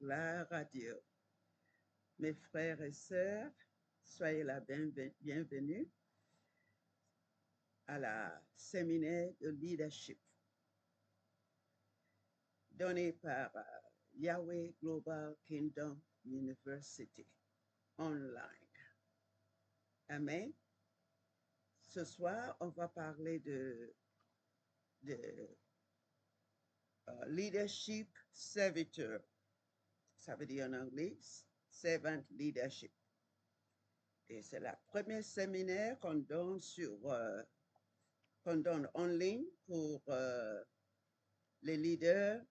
Gloire à Dieu. Mes frères et sœurs, soyez la bienvenue à la séminaire de leadership donné par Yahweh Global Kingdom University online. Amen. Ce soir, on va parler de leadership serviteur. Ça veut dire en anglais servant leadership. Et c'est la première séminaire qu'on donne qu'on donne en ligne pour les leaders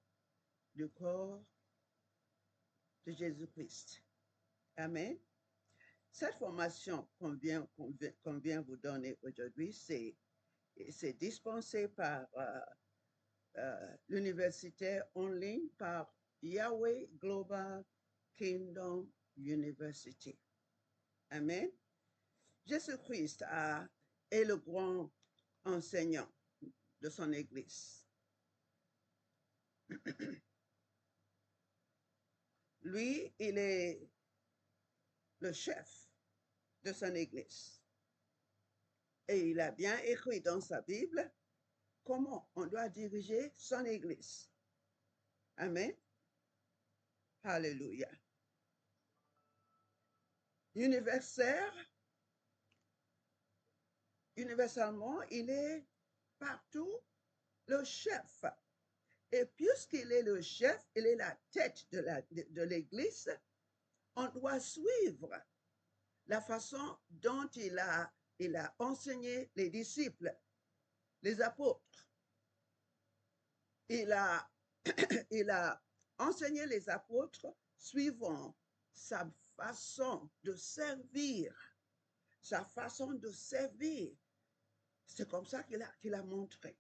du corps de Jésus-Christ. Amen. Cette formation qu'on vient vous donner aujourd'hui, c'est dispensé par l'université en ligne par Yahweh Global Kingdom University. Amen. Jésus-Christ est le grand enseignant de son Église. Lui, il est le chef de son Église. Et il a bien écrit dans sa Bible comment on doit diriger son Église. Amen. Alléluia. Universellement, il est partout le chef. Et puisqu'il est le chef, il est la tête de l'Église, on doit suivre la façon dont il a enseigné les disciples, les apôtres. Il a enseigné les apôtres suivant sa façon de servir. Sa façon de servir. C'est comme ça qu'il a montré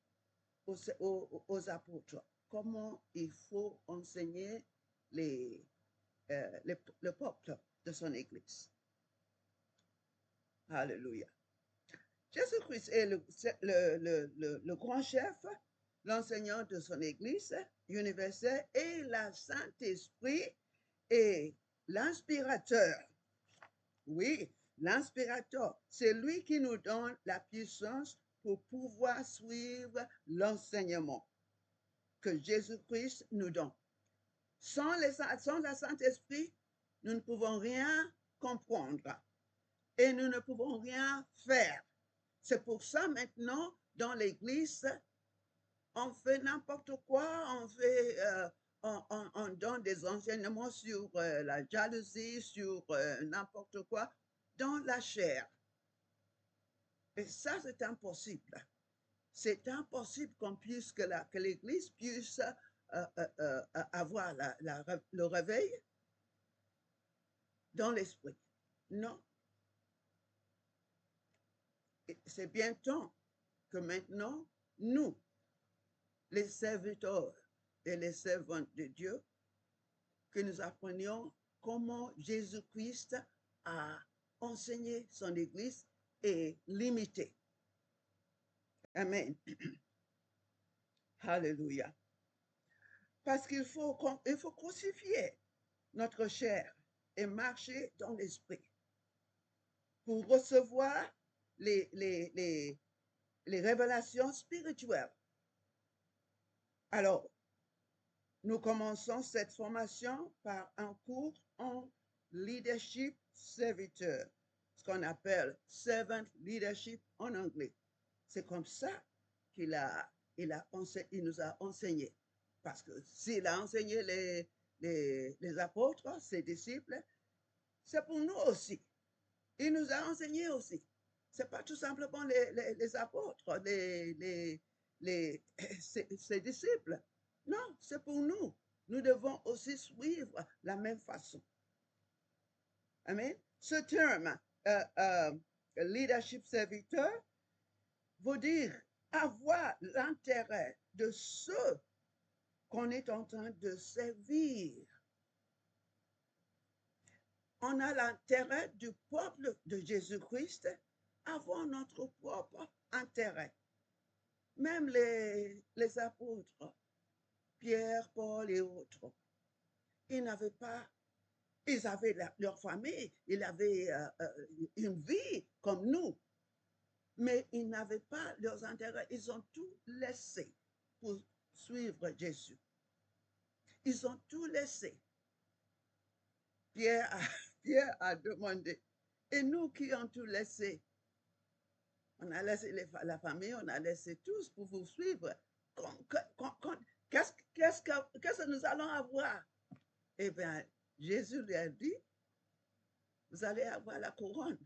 aux apôtres comment il faut enseigner le peuple de son Église. Alléluia. Jésus-Christ est le grand chef, l'enseignant de son Église universelle et le Saint-Esprit est l'inspirateur. Oui, l'inspirateur, c'est lui qui nous donne la puissance pour pouvoir suivre l'enseignement que Jésus-Christ nous donne. Sans le Saint-Esprit, nous ne pouvons rien comprendre et nous ne pouvons rien faire. C'est pour ça maintenant, dans l'Église, on fait n'importe quoi, on donne des enseignements sur la jalousie, sur n'importe quoi, dans la chair. Et ça, c'est impossible. C'est impossible que l'Église puisse avoir le réveil dans l'esprit. Non. C'est bien temps que maintenant, nous, les serviteurs et les servantes de Dieu, que nous apprenions comment Jésus-Christ a enseigné son Église et l'imiter. Amen. Alléluia. Parce qu'il faut crucifier notre chair et marcher dans l'esprit pour recevoir les révélations spirituelles. Alors, nous commençons cette formation par un cours en leadership serviteur, ce qu'on appelle servant leadership en anglais. C'est comme ça qu'il nous a enseigné. Parce que s'il a enseigné les apôtres, ses disciples, c'est pour nous aussi. Il nous a enseigné aussi. Ce n'est pas tout simplement les apôtres, ses disciples. Non, c'est pour nous. Nous devons aussi suivre la même façon. Amen. Ce terme, leadership serviteur, veut dire avoir l'intérêt de ceux qu'on est en train de servir. On a l'intérêt du peuple de Jésus-Christ avant notre propre intérêt. Même les apôtres, Pierre, Paul et autres, Ils n'avaient pas, ils avaient leur famille, ils avaient une vie comme nous, mais ils n'avaient pas leurs intérêts. Ils ont tout laissé pour suivre Jésus. Ils ont tout laissé. Pierre a, Pierre a demandé. Et nous qui avons tout laissé, on a laissé la famille, on a laissé tous pour vous suivre. Qu'est-ce que nous allons avoir? Eh bien, Jésus lui a dit, vous allez avoir la couronne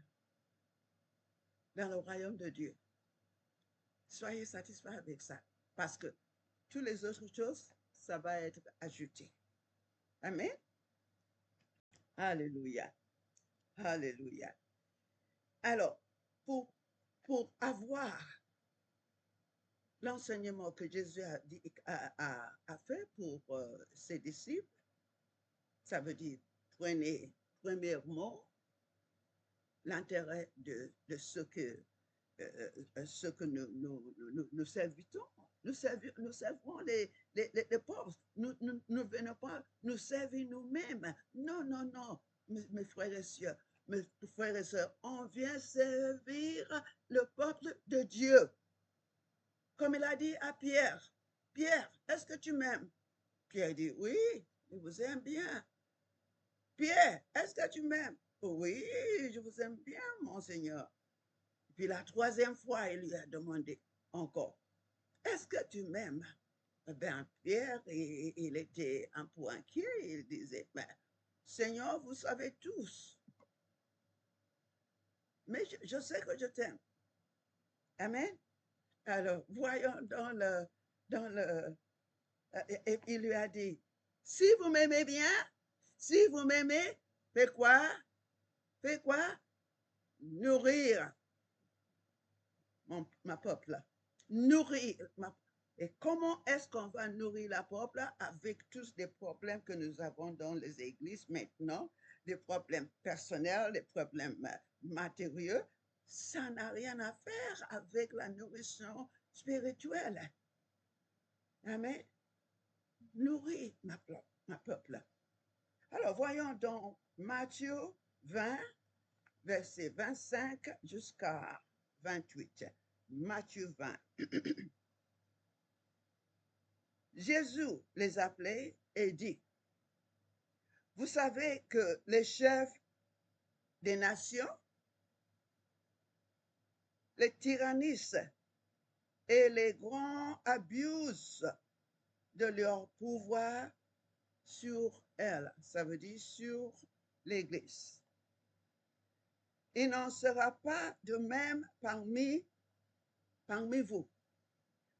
dans le royaume de Dieu. Soyez satisfaits avec ça, parce que toutes les autres choses, ça va être ajouté. Amen. Alléluia. Alléluia. Alors, pour avoir l'enseignement que Jésus a fait pour ses disciples, ça veut dire, premièrement, l'intérêt de ce que nous servitons. Nous servons les pauvres. Nous ne venons pas nous servir nous-mêmes. Non, non, non, mes frères et sœurs. Mes frères et sœurs, on vient servir le peuple de Dieu. Comme il a dit à Pierre, Pierre, est-ce que tu m'aimes? Pierre dit, oui, je vous aime bien. Pierre, est-ce que tu m'aimes? Oui, je vous aime bien, mon Seigneur. Puis la troisième fois, il lui a demandé encore, est-ce que tu m'aimes? Ben, Pierre, il était un peu inquiet. Il disait, ben, Seigneur, vous savez tous, mais je sais que je t'aime. Amen. Alors, voyons et il lui a dit, si vous m'aimez bien, si vous m'aimez, faites quoi? Faites quoi? Nourrir ma peuple. Nourrir ma. Et comment est-ce qu'on va nourrir la peuple avec tous les problèmes que nous avons dans les églises maintenant, des problèmes personnels, des problèmes matériels? Ça n'a rien à faire avec la nourriture spirituelle. Amen. Nourrir ma peuple. Alors, voyons donc Matthieu 20, verset 25 jusqu'à 28. Matthieu 20. Jésus les appelait et dit, vous savez que les chefs des nations les tyrannisent et les grands abusent de leur pouvoir sur elle, ça veut dire sur l'Église. Il n'en sera pas de même parmi vous.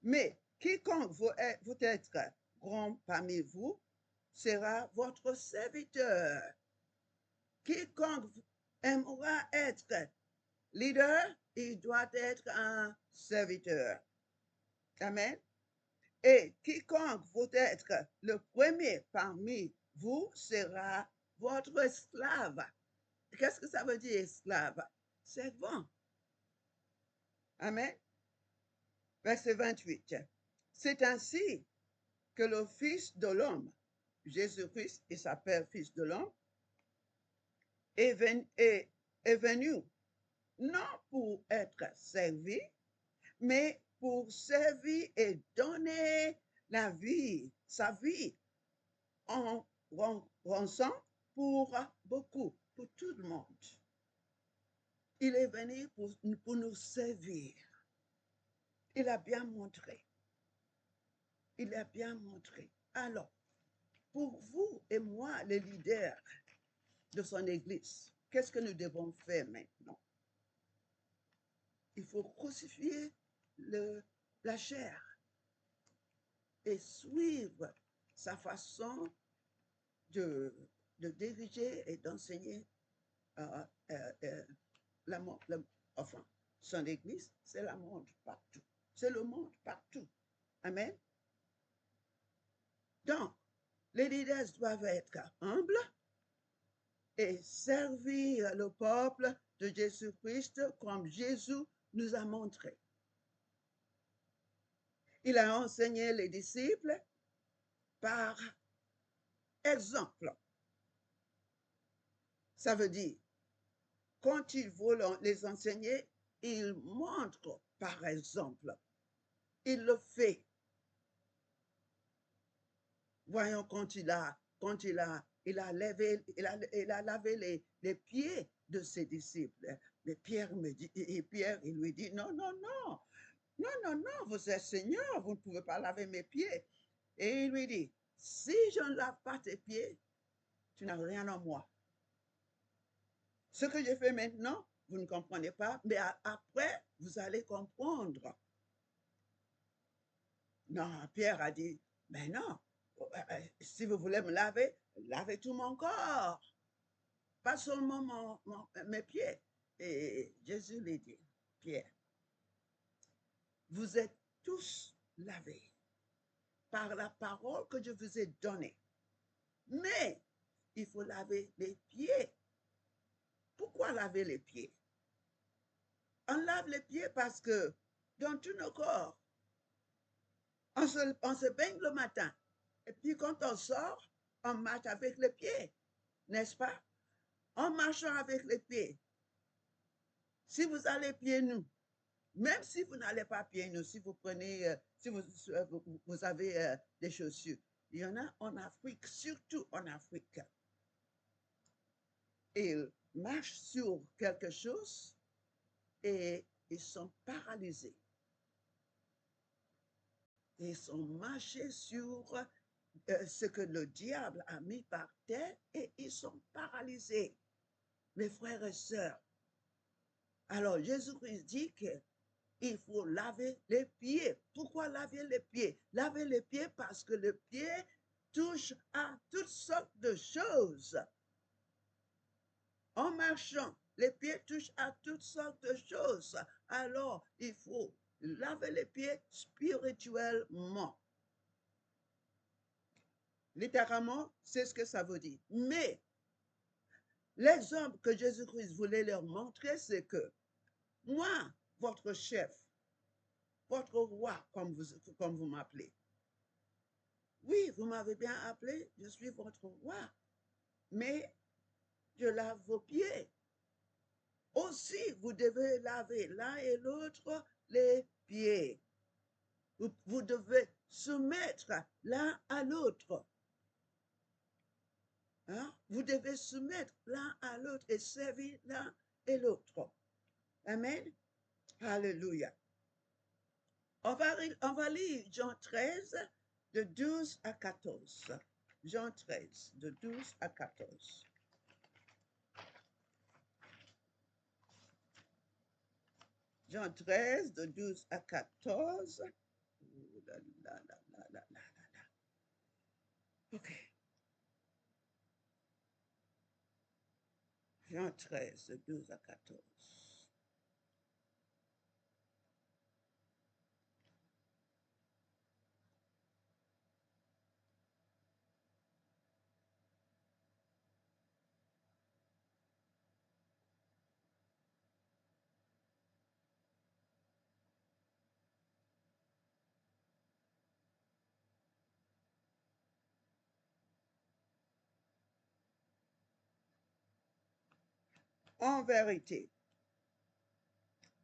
Mais quiconque veut être grand parmi vous sera votre serviteur. Quiconque aimera être leader, il doit être un serviteur. Amen. Et quiconque veut être le premier parmi vous sera votre esclave. Qu'est-ce que ça veut dire, esclave? Servant. Amen. Verset 28. C'est ainsi que le Fils de l'homme, Jésus-Christ, il s'appelle Fils de l'homme, est venu non pour être servi, mais pour servir et donner la vie, sa vie, en rançon pour beaucoup, pour tout le monde. Il est venu pour nous servir. Il a bien montré. Il a bien montré. Alors, pour vous et moi, les leaders de son Église, qu'est-ce que nous devons faire maintenant? Il faut crucifier la chair et suivre sa façon de diriger et d'enseigner enfin, son Église, c'est le monde partout. C'est le monde partout. Amen. Donc, les leaders doivent être humbles et servir le peuple de Jésus-Christ comme Jésus nous a montré. Il a enseigné les disciples par exemple. Ça veut dire, quand il veut les enseigner, il montre par exemple. Il le fait. Voyons quand il a lavé, il a lavé les pieds de ses disciples. Mais Pierre me dit, et Pierre, il lui dit, non, non, non, non, non, non, vous êtes Seigneur, vous ne pouvez pas laver mes pieds. Et il lui dit, si je ne lave pas tes pieds, tu n'as rien en moi. Ce que je fais maintenant, vous ne comprenez pas, mais après, vous allez comprendre. Non, Pierre a dit, mais non, si vous voulez me laver, lavez tout mon corps, pas seulement mes pieds. Et Jésus lui dit, Pierre, vous êtes tous lavés par la parole que je vous ai donnée. Mais il faut laver les pieds. Pourquoi laver les pieds? On lave les pieds parce que dans tous nos corps, on se baigne le matin. Et puis quand on sort, on marche avec les pieds, n'est-ce pas? En marchant avec les pieds. Si vous allez pieds nus, même si vous n'allez pas pieds nus, si vous prenez, si vous avez des chaussures, il y en a en Afrique, surtout en Afrique. Ils marchent sur quelque chose et ils sont paralysés. Ils sont marchés sur ce que le diable a mis par terre et ils sont paralysés. Mes frères et sœurs, alors Jésus-Christ dit qu'il faut laver les pieds. Pourquoi laver les pieds? Laver les pieds parce que le pied touche à toutes sortes de choses. En marchant, les pieds touchent à toutes sortes de choses. Alors, il faut laver les pieds spirituellement. Littéralement, c'est ce que ça veut dire. Mais l'exemple que Jésus-Christ voulait leur montrer, c'est que moi, votre chef, votre roi, comme vous m'appelez. Oui, vous m'avez bien appelé, je suis votre roi, mais je lave vos pieds. Aussi, vous devez laver l'un et l'autre les pieds. Vous devez soumettre l'un à l'autre. Hein? Vous devez soumettre l'un à l'autre et servir l'un et l'autre. Amen. Alléluia. On va lire Jean 13, de 12 à 14. Jean 13, de 12 à 14. Jean 13, de 12 à 14. Oh là là là là là là là. OK. Jean 13, de 12 à 14. En vérité,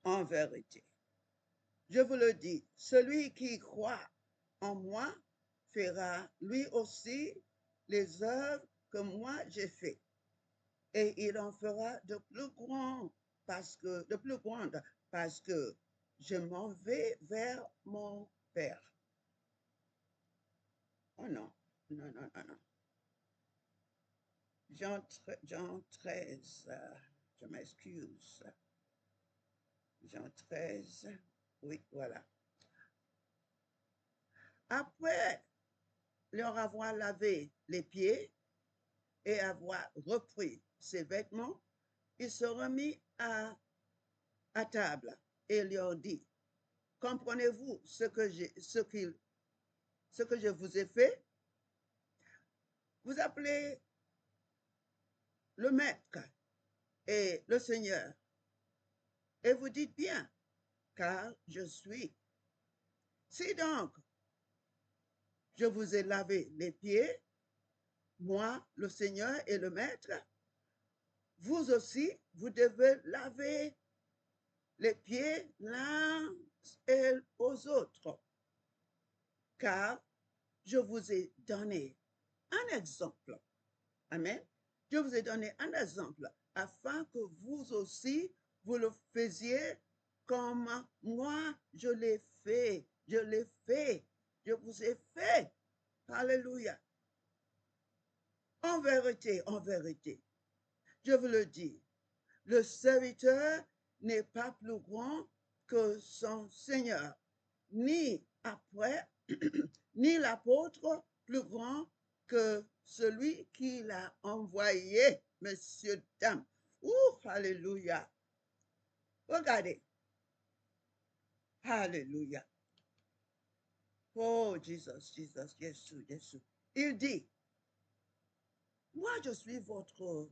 je vous le dis, celui qui croit en moi fera lui aussi les œuvres que moi j'ai faites. Et il en fera de plus grandes parce que je m'en vais vers mon Père. Oh non, non, non, non, non. Jean 13, je m'excuse. Jean 13, oui, voilà. Après leur avoir lavé les pieds et avoir repris ses vêtements, il se remit à table et leur dit, comprenez-vous ce que je vous ai fait? Vous appelez le maître et le Seigneur et vous dites bien, car je suis. Si donc je vous ai lavé les pieds, moi, le Seigneur et le Maître, vous aussi, vous devez laver les pieds l'un et aux autres, car je vous ai donné un exemple. Amen. Je vous ai donné un exemple afin que vous aussi, vous le faisiez comme moi, je l'ai fait. Je l'ai fait. Je vous ai fait. Alléluia. En vérité, je vous le dis, le serviteur n'est pas plus grand que son Seigneur, ni après, ni l'apôtre plus grand que celui qui l'a envoyé, messieurs, dames. Ouh, alléluia. Regardez. Alléluia. Oh, Jesus, Jesus, Jésus, Jésus. Il dit, moi je suis votre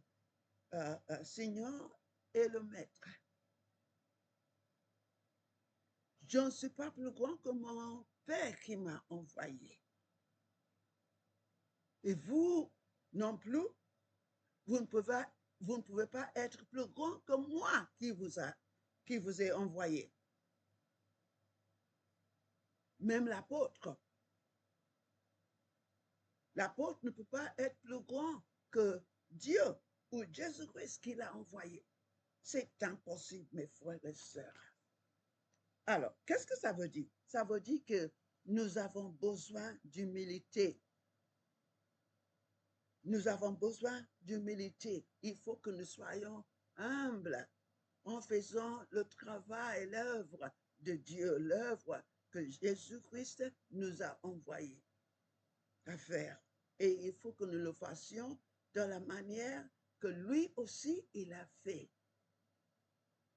Seigneur et le Maître. Je ne suis pas plus grand que mon Père qui m'a envoyé. Et vous non plus, vous ne pouvez pas être plus grand que moi qui vous ai envoyé. Même l'apôtre. L'apôtre ne peut pas être plus grand que Dieu ou Jésus-Christ qui l'a envoyé. C'est impossible, mes frères et sœurs. Alors, qu'est-ce que ça veut dire? Ça veut dire que nous avons besoin d'humilité. Nous avons besoin d'humilité. Il faut que nous soyons humbles en faisant le travail, l'œuvre de Dieu, l'œuvre que Jésus-Christ nous a envoyé à faire. Et il faut que nous le fassions de la manière que lui aussi, il a fait.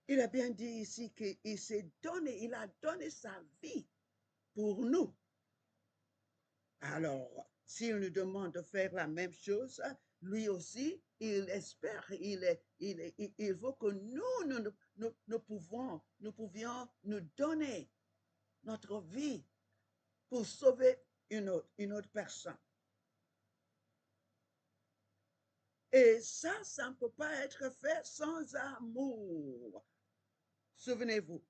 Il a bien dit ici qu'il s'est donné, il a donné sa vie pour nous. Alors, s'il nous demande de faire la même chose, lui aussi, il espère, il veut que nous pouvions nous donner notre vie pour sauver une autre personne. Et ça ne peut pas être fait sans amour. Souvenez-vous,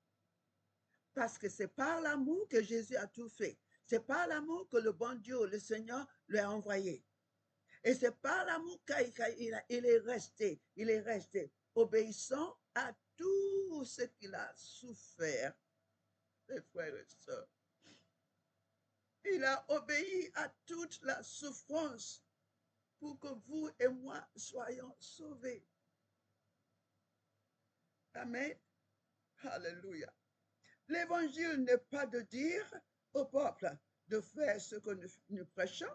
parce que c'est par l'amour que Jésus a tout fait. C'est par l'amour que le bon Dieu, le Seigneur, lui a envoyé. Et c'est par l'amour qu'il est resté obéissant à tout ce qu'il a souffert, mes frères et sœurs. Il a obéi à toute la souffrance pour que vous et moi soyons sauvés. Amen. Alléluia. L'évangile n'est pas de dire au peuple de faire ce que nous prêchons.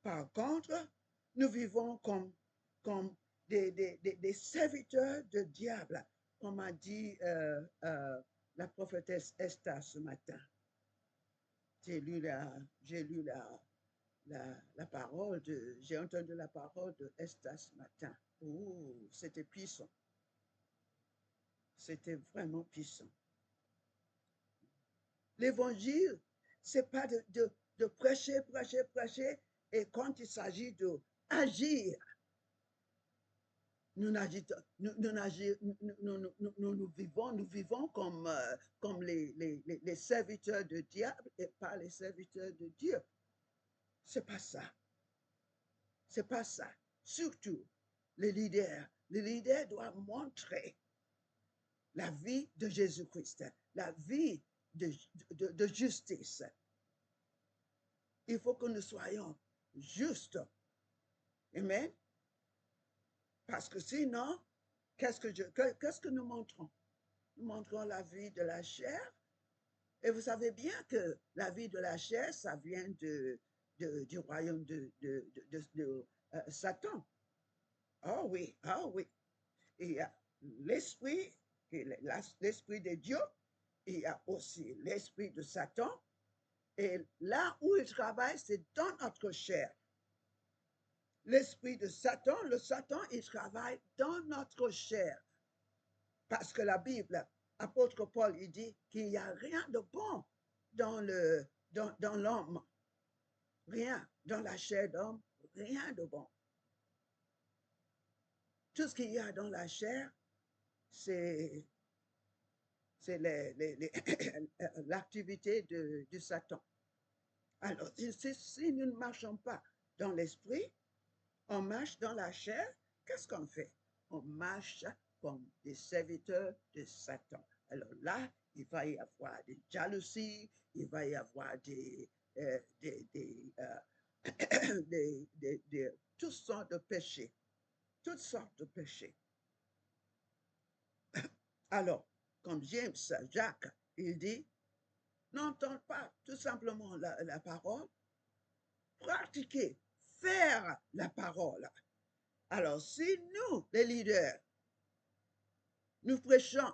Par contre, nous vivons comme des serviteurs de diable, comme a dit la prophétesse Esther ce matin. J'ai lu la parole j'ai entendu la parole de Esther ce matin. Oh, c'était puissant. C'était vraiment puissant. L'évangile, c'est pas de prêcher, et quand il s'agit d'agir, nous vivons comme les serviteurs de diable et pas les serviteurs de Dieu. C'est pas ça. C'est pas ça. Surtout, les leaders doivent montrer la vie de Jésus-Christ, la vie de justice. Il faut que nous soyons justes. Amen. Parce que sinon, qu'est-ce que nous montrons? Nous montrons la vie de la chair. Et vous savez bien que la vie de la chair, ça vient du royaume de Satan. Ah oui, ah oui. Il y a l'esprit, l'esprit de Dieu. Il y a aussi l'esprit de Satan. Et là où il travaille, c'est dans notre chair. L'esprit de Satan, le Satan, il travaille dans notre chair. Parce que la Bible, apôtre Paul, il dit qu'il n'y a rien de bon dans l'homme. Rien. Dans la chair d'homme, rien de bon. Tout ce qu'il y a dans la chair, c'est l'activité du Satan. Alors, si nous ne marchons pas dans l'esprit, on marche dans la chair, qu'est-ce qu'on fait? On marche comme des serviteurs de Satan. Alors là, il va y avoir des jalousies, il va y avoir toutes sortes de péchés, toutes sortes de péchés. Alors, comme James, Jacques, il dit, n'entends pas tout simplement la parole, pratiquer, faire la parole. Alors, si nous, les leaders, nous prêchons,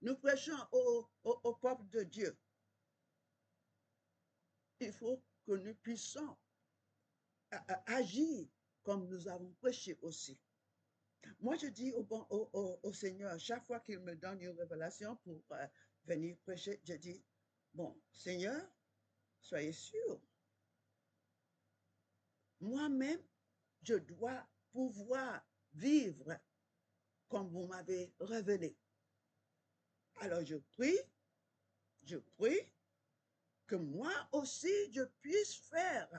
nous prêchons au peuple de Dieu, il faut que nous puissions agir comme nous avons prêché aussi. Moi, je dis au Seigneur, chaque fois qu'il me donne une révélation pour venir prêcher, je dis, bon, Seigneur, soyez sûr, moi-même, je dois pouvoir vivre comme vous m'avez révélé. Alors, je prie que moi aussi, je puisse faire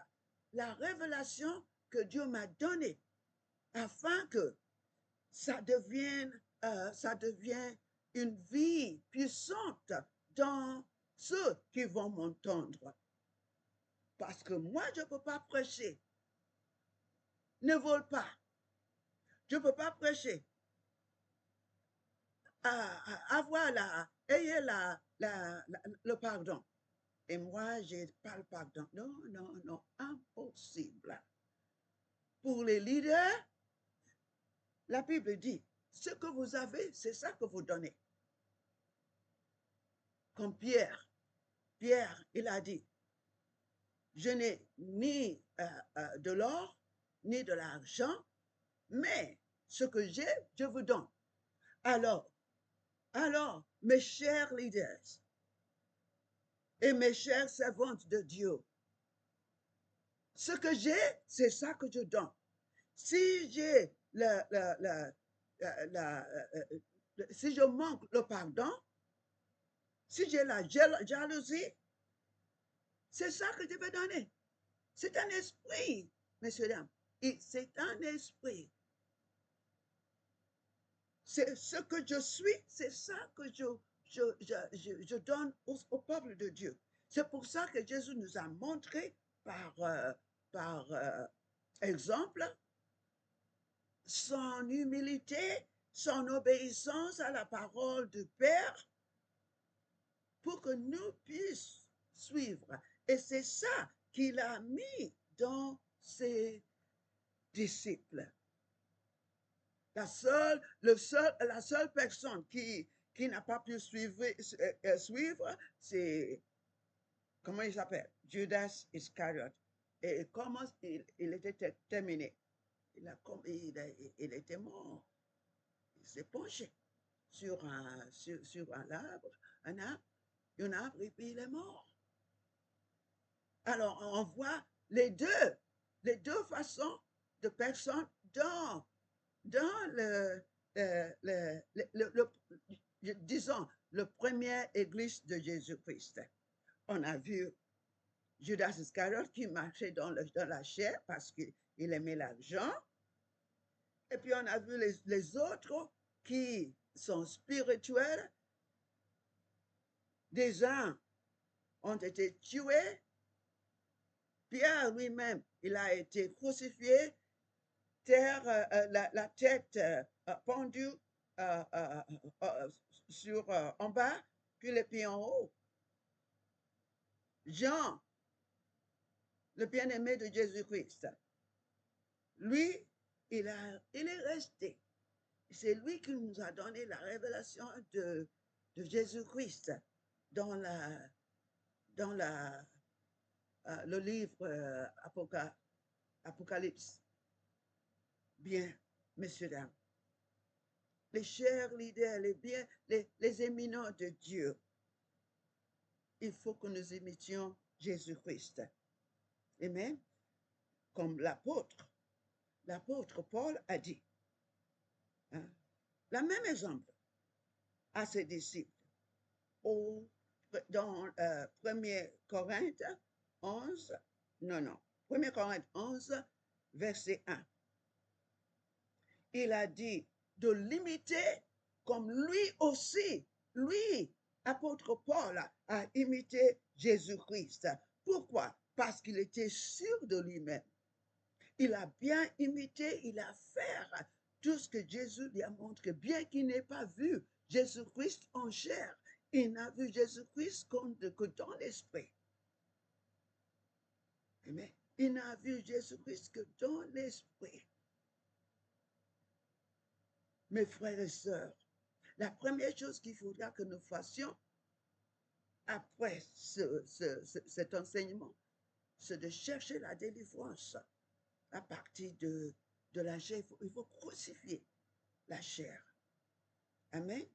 la révélation que Dieu m'a donnée afin que ça devienne une vie puissante dans ceux qui vont m'entendre. Parce que moi, je ne peux pas prêcher. Ne vole pas. Je ne peux pas prêcher. Ayez le pardon. Et moi, je n'ai pas le pardon. Non, non, non, impossible. Pour les leaders, la Bible dit, ce que vous avez, c'est ça que vous donnez. Comme Pierre, il a dit, je n'ai ni de l'or, ni de l'argent, mais ce que j'ai, je vous donne. Alors, mes chers leaders et mes chères servantes de Dieu, ce que j'ai, c'est ça que je donne. Si j'ai si je manque le pardon, si j'ai la jalousie, c'est ça que je vais donner. C'est un esprit, messieurs, dames. C'est un esprit. C'est ce que je suis, c'est ça que je donne au peuple de Dieu. C'est pour ça que Jésus nous a montré par exemple son humilité, son obéissance à la parole du Père pour que nous puissions suivre. Et c'est ça qu'il a mis dans ses disciples. La seule personne qui n'a pas pu suivre, c'est, comment il s'appelle? Judas Iscariot. Et comment il était terminé? Il était mort. Il s'est penché sur un arbre, et puis il est mort. Alors, on voit les deux façons de personnes dans disons, le premier église de Jésus-Christ. On a vu Judas Iscariot qui marchait dans la chair parce qu'il aimait l'argent. Et puis on a vu les autres qui sont spirituels. Des uns ont été tués. Pierre lui-même, il a été crucifié, la tête pendue en bas, puis les pieds en haut. Jean, le bien-aimé de Jésus-Christ, lui, il est resté. C'est lui qui nous a donné la révélation de Jésus-Christ dans le livre Apocalypse. Bien, messieurs, dames, les chers leaders, les éminents de Dieu, il faut que nous imitions Jésus-Christ. Amen. comme l'apôtre Paul a dit. Hein. La même exemple à ses disciples dans 1 Corinthe 11, non, 1 Corinthe 11, verset 1. Il a dit de l'imiter comme lui aussi, lui, apôtre Paul, a imité Jésus-Christ. Pourquoi? Parce qu'il était sûr de lui-même. Il a bien imité, il a fait tout ce que Jésus lui a montré, bien qu'il n'ait pas vu Jésus-Christ en chair. Il n'a vu Jésus-Christ que dans l'esprit. Mais il n'a vu Jésus-Christ que dans l'esprit. Mes frères et sœurs, la première chose qu'il faudra que nous fassions après cet enseignement, c'est de chercher la délivrance à partir de la chair. Il faut crucifier la chair. Amen.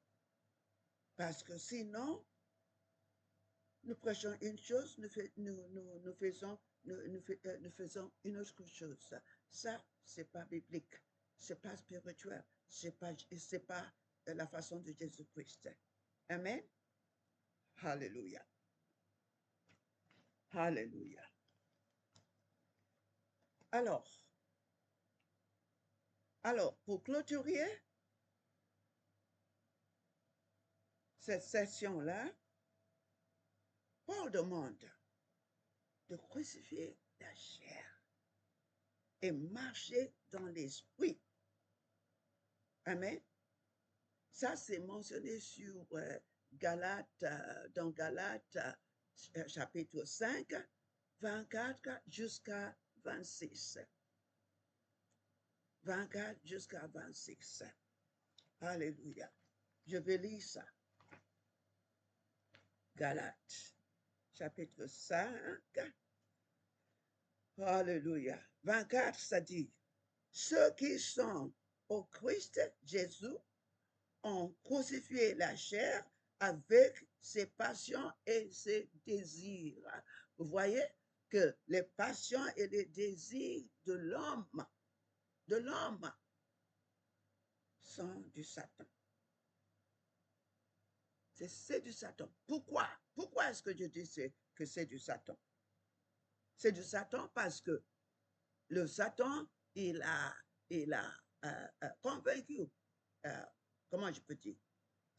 Parce que sinon, nous prêchons une chose, nous faisons une autre chose. Ça, c'est pas biblique, c'est pas spirituel, c'est pas la façon de Jésus-Christ. Amen. Alléluia. Alléluia. Alors, pour clôturer cette session-là, Paul demande de crucifier la chair et marcher dans l'esprit. Amen. Ça, c'est mentionné sur Galates, dans Galates, chapitre 5, 24 jusqu'à 26. 24 jusqu'à 26. Alléluia. Je vais lire ça. Galates, chapitre 5. Alléluia. 24, ça dit, ceux qui sont au Christ Jésus ont crucifié la chair avec ses passions et ses désirs. Vous voyez que les passions et les désirs de l'homme sont du Satan. C'est du Satan. Pourquoi? Pourquoi est-ce que je dis que c'est du Satan? C'est du Satan parce que le Satan, il a convaincu, comment je peux dire,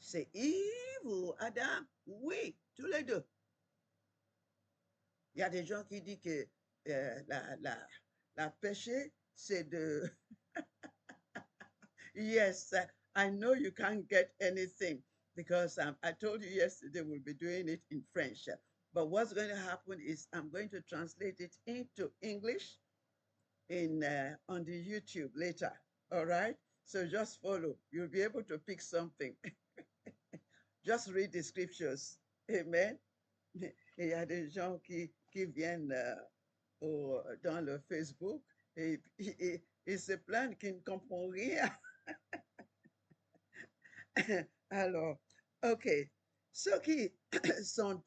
c'est Yves ou Adam? Oui, tous les deux. Il y a des gens qui disent que la péché, c'est de... Yes, I know you can't get anything because I told you yesterday we'll be doing it in French. But what's going to happen is I'm going to translate it into English on the YouTube later. All right? So just follow. You'll be able to pick something. Just read the scriptures. Amen. Il y a des gens qui viennent dans le Facebook et ils se plaignent qu'ils ne comprennent rien. Alors, OK. Ceux qui sont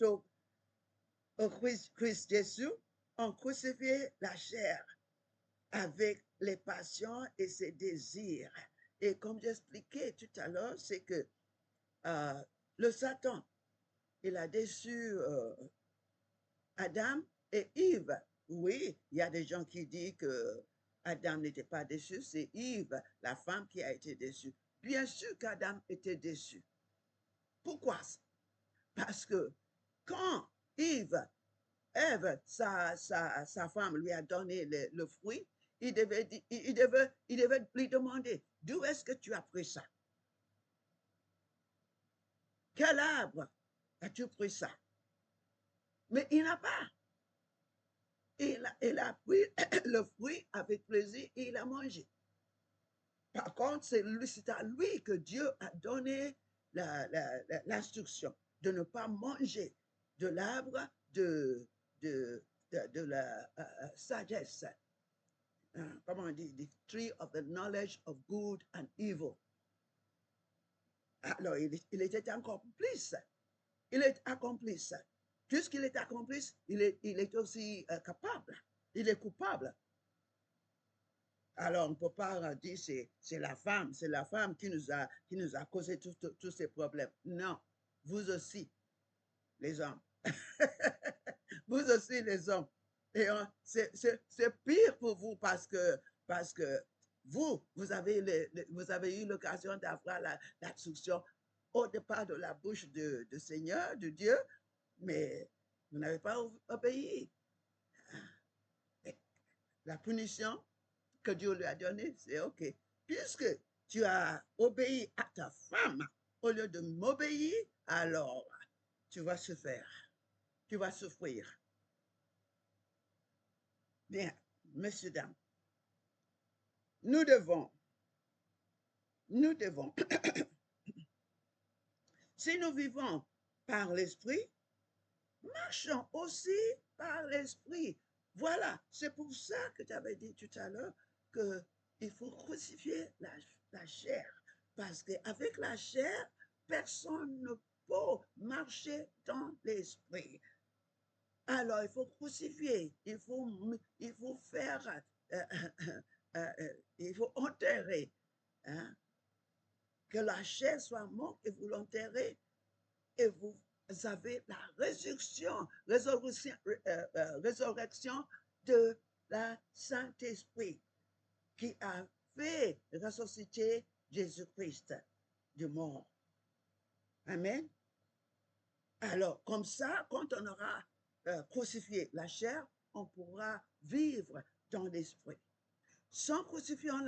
au Christ Jésus ont crucifié la chair avec les passions et ses désirs. Et comme j'expliquais tout à l'heure, c'est que le Satan, il a déçu Adam et Yves. Oui, il y a des gens qui disent que Adam n'était pas déçu, c'est Yves, la femme, qui a été déçue. Bien sûr qu'Adam était déçu. Pourquoi? Parce que quand Ève, sa femme, lui a donné le fruit, il devait lui demander, d'où est-ce que tu as pris ça? Quel arbre as-tu pris ça? Mais il n'a pas. Il a pris le fruit avec plaisir et il a mangé. Par contre, c'est à lui que Dieu a donné l'instruction de ne pas manger de l'arbre de la sagesse. Comment on dit? The tree of the knowledge of good and evil. Alors, il était un complice. Il est accomplice. Puisqu'il est accomplice, il est aussi capable. Il est coupable. Alors, on ne peut pas dire c'est la femme qui nous a causé tous ces problèmes. Non, vous aussi, les hommes. Vous aussi, les hommes. Et c'est pire pour vous parce que vous vous avez eu l'occasion d'avoir l'instruction au départ de la bouche de Seigneur, de Dieu, mais vous n'avez pas obéi. La punition que Dieu lui a donnée, c'est OK. Puisque tu as obéi à ta femme au lieu de m'obéir, alors tu vas souffrir. Tu vas souffrir. Bien, messieurs, dames, nous devons, nous devons, si nous vivons par l'esprit, marchons aussi par l'esprit. Voilà, c'est pour ça que j'avais dit tout à l'heure qu'il faut crucifier la chair. Parce qu'avec la chair, personne ne peut marcher dans l'esprit. Alors, il faut crucifier, il faut faire, euh, il faut enterrer, hein, que la chair soit morte et vous l'enterrez et vous avez la résurrection de la Saint-Esprit qui a fait ressusciter Jésus-Christ du mort. Amen. Alors, comme ça, quand on aura crucifié la chair, on pourra vivre dans l'esprit. Sans crucifiant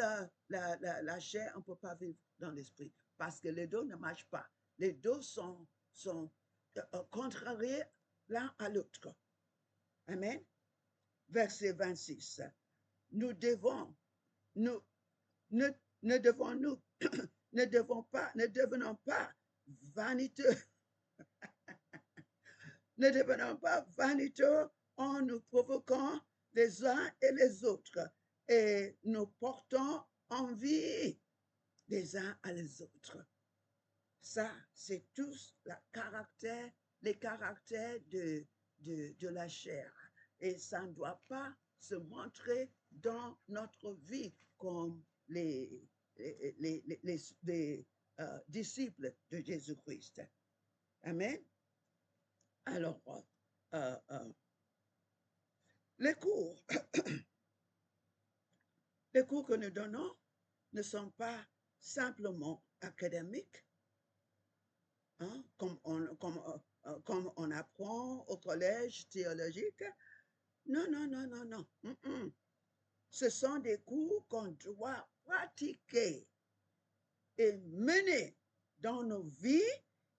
la chair, on ne peut pas vivre dans l'esprit parce que les deux ne marchent pas. Les deux sont contrariés l'un à l'autre. Amen. Verset 26. Nous devons, nous, ne, ne devons nous, ne devenons pas vaniteux, ne devenons pas vaniteux en nous provoquant les uns et les autres et nous portons envie les uns à les autres. Ça, c'est tous les caractères de la chair. Et ça ne doit pas se montrer dans notre vie comme les disciples de Jésus-Christ. Amen. Alors, les cours, les cours que nous donnons ne sont pas simplement académiques, hein, comme on apprend au collège théologique. Non, non, non, non, non. Ce sont des cours qu'on doit pratiquer et mener dans nos vies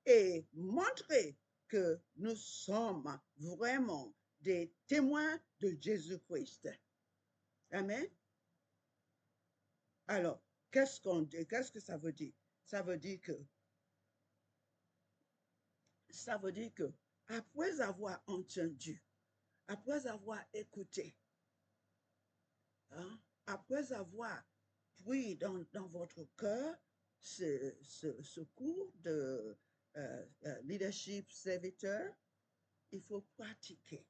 et montrer que nous sommes vraiment des témoins de Jésus-Christ. Amen. Alors, qu'est-ce que ça veut dire? Ça veut dire que après avoir entendu, après avoir écouté, hein, après avoir pris dans votre cœur ce cours de leadership serviteur, il faut pratiquer.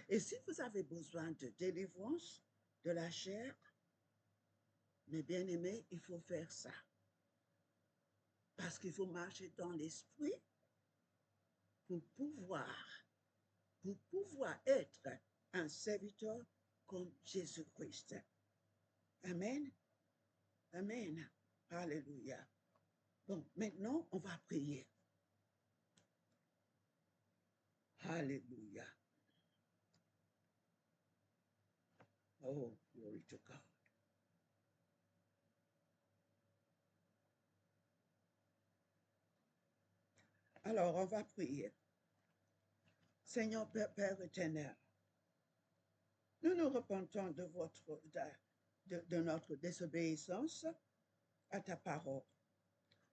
Et si vous avez besoin de délivrance de la chair, mes bien-aimés, il faut faire ça. Parce qu'il faut marcher dans l'esprit pour pouvoir être un serviteur comme Jésus-Christ. Amen. Amen. Alléluia. Bon, maintenant, on va prier. Alléluia. Oh, glory to God. Alors, on va prier. Seigneur Père éternel, nous nous repentons de notre désobéissance à ta parole.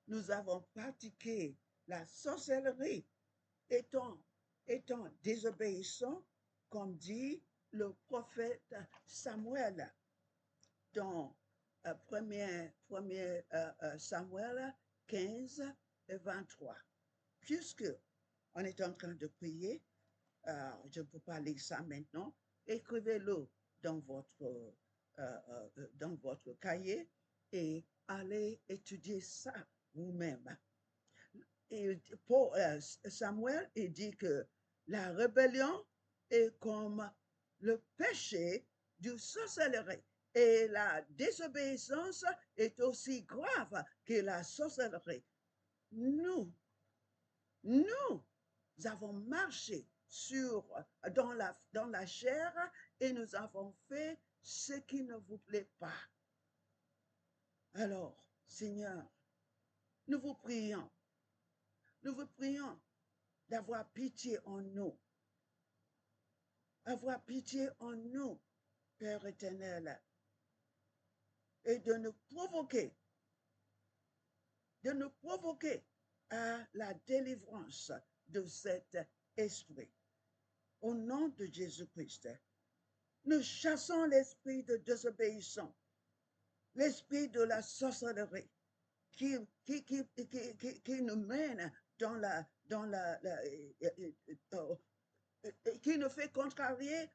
Nous avons pratiqué la sorcellerie étant désobéissants, comme dit le prophète Samuel dans 1er Samuel 15 et 23. Puisque on est en train de prier, je ne peux pas lire ça maintenant, écrivez-le dans votre dans votre cahier et allez étudier ça vous-même. Et Samuel, il dit que la rébellion est comme le péché du sorcellerie. Et la désobéissance est aussi grave que la sorcellerie. Nous avons marché dans la chair et nous avons fait ce qui ne vous plaît pas. Alors, Seigneur, nous vous prions d'avoir pitié en nous. Avoir pitié en nous, Père éternel, et de nous provoquer à la délivrance de cet esprit. Au nom de Jésus-Christ, nous chassons l'esprit de désobéissance, l'esprit de la sorcellerie qui nous mène qui nous fait contrarier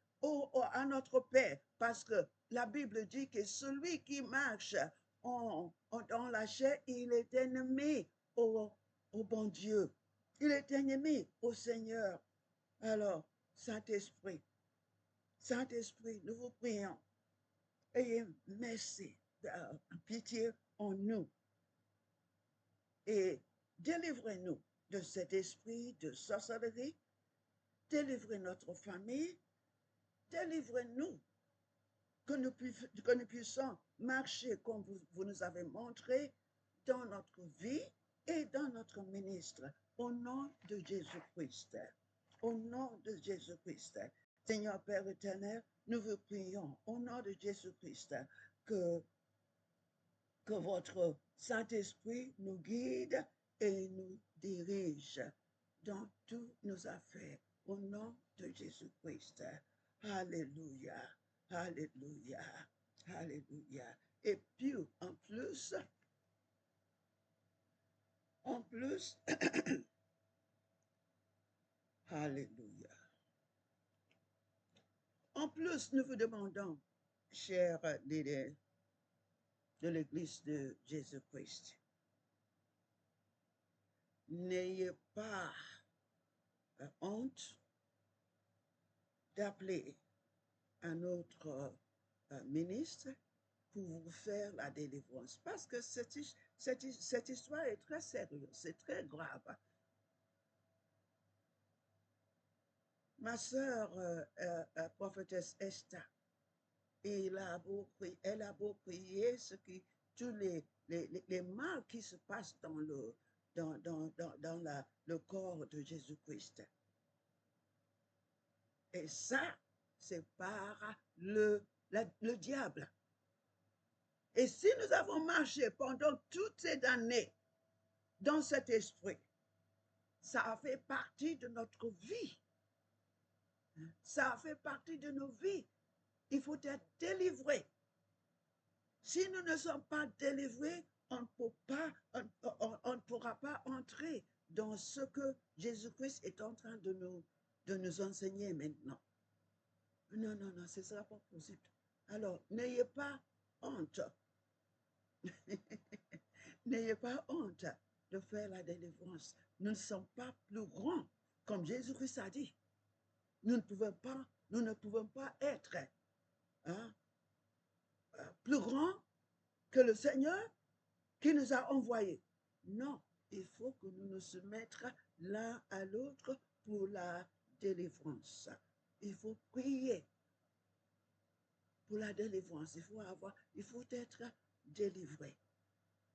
à notre Père, parce que la Bible dit que celui qui marche dans la chair, il est ennemi au bon Dieu. Il est ennemi au Seigneur. Alors, Saint-Esprit, nous vous prions, ayez merci, pitié en nous et délivrez-nous de cet esprit de sorcellerie, délivrez notre famille, délivrez-nous, que nous puissions marcher comme vous nous avez montré dans notre vie et dans notre ministre, au nom de Jésus-Christ. Au nom de Jésus-Christ. Seigneur Père éternel, nous vous prions au nom de Jésus-Christ que votre Saint-Esprit nous guide et nous dirige dans toutes nos affaires. Au nom de Jésus-Christ. Alléluia, alléluia, alléluia. Et puis, en plus, alléluia. En plus, nous vous demandons, chers leaders de l'Église de Jésus-Christ, n'ayez pas honte d'appeler un autre ministre pour vous faire la délivrance. Parce que cette histoire est très sérieuse, c'est très grave. Ma sœur, prophétesse Esther, elle a beau prier tous les mal qui se passent dans le corps de Jésus-Christ. Et ça, c'est par le diable. Et si nous avons marché pendant toutes ces années dans cet esprit, ça a fait partie de notre vie. Ça a fait partie de nos vies. Il faut être délivré. Si nous ne sommes pas délivrés, on ne pourra pas entrer dans ce que Jésus-Christ est en train de nous enseigner maintenant. Non, non, non, ce ne sera pas possible. Alors, n'ayez pas honte. N'ayez pas honte de faire la délivrance. Nous ne sommes pas plus grands, comme Jésus-Christ a dit. Nous ne pouvons pas être plus grands que le Seigneur qui nous a envoyés. Non, il faut que nous nous soumettions l'un à l'autre pour la délivrance. Il faut prier pour la délivrance. Il faut être délivré.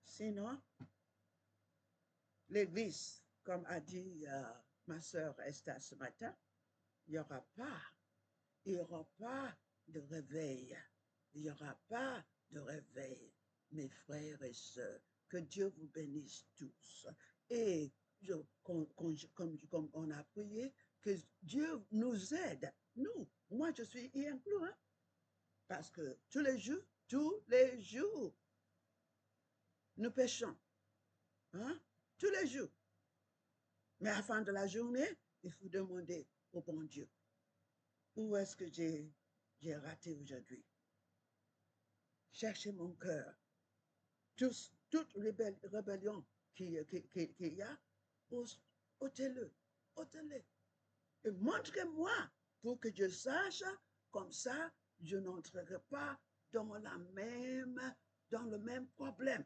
Sinon, l'Église, comme a dit ma sœur Esther ce matin, il n'y aura pas de réveil. Il n'y aura pas de réveil, mes frères et sœurs. Que Dieu vous bénisse tous. Et comme on a prié, que Dieu nous aide. Moi je suis y inclus, hein, parce que tous les jours, nous péchons. Hein? Tous les jours. Mais à la fin de la journée, il faut demander au bon Dieu, où est-ce que j'ai raté aujourd'hui? cherchez mon cœur. Toute rébellion qu'il y a, ôtez-le, ôtez-le. Et montrez-moi pour que je sache, comme ça, je n'entrerai pas dans dans le même problème.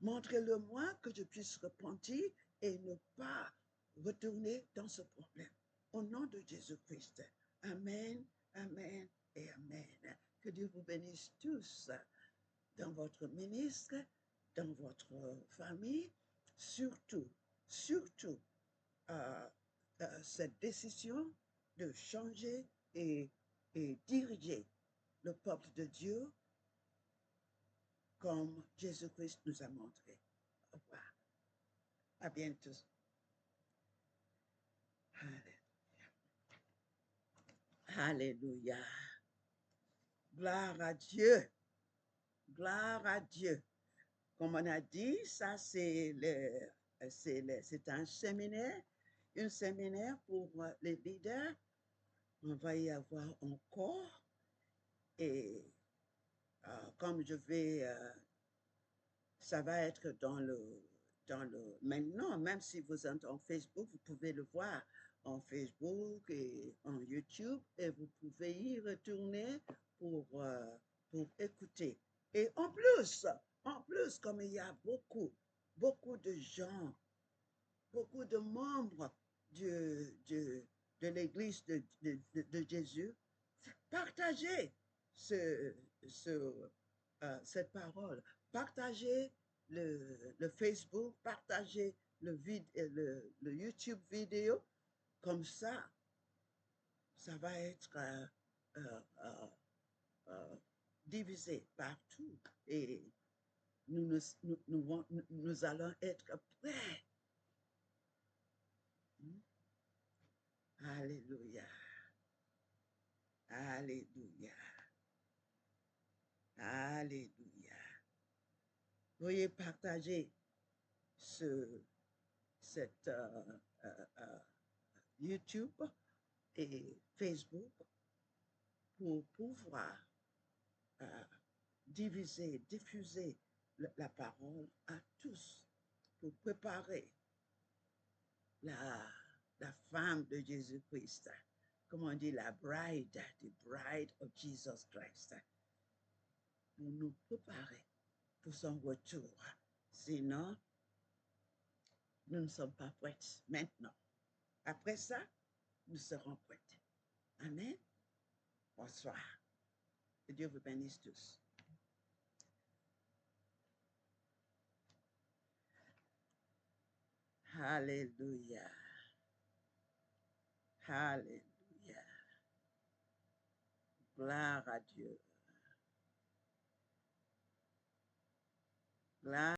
Montrez-le-moi que je puisse repentir et ne pas retourner dans ce problème. Au nom de Jésus-Christ. Amen, amen et amen. Que Dieu vous bénisse tous dans votre ministre, dans votre famille, surtout cette décision de changer et diriger le peuple de Dieu comme Jésus-Christ nous a montré. Au revoir. À bientôt. Alléluia. Gloire à Dieu. Gloire à Dieu. Comme on a dit, ça c'est un séminaire pour les leaders. On va y avoir encore. Et comme ça va être dans le maintenant, même si vous êtes en Facebook, vous pouvez le voir en Facebook et en YouTube et vous pouvez y retourner pour écouter. Et en plus, comme il y a beaucoup de gens, beaucoup de membres de l'Église de Jésus, partagez cette parole, partagez le Facebook, partagez le YouTube vidéo, comme ça va être divisé partout et nous allons être prêts. Alléluia. Alléluia. Alléluia. Veuillez partager cette YouTube et Facebook pour pouvoir diffuser la parole à tous, pour préparer la femme de Jésus-Christ, comme on dit, la bride, the bride of Jesus Christ, pour nous préparer pour son retour. Sinon, nous ne sommes pas prêts maintenant. Après ça, nous serons prêts. Amen. Bonsoir. Que Dieu vous bénisse tous. Alléluia. Alléluia. Gloire à Dieu. Gloire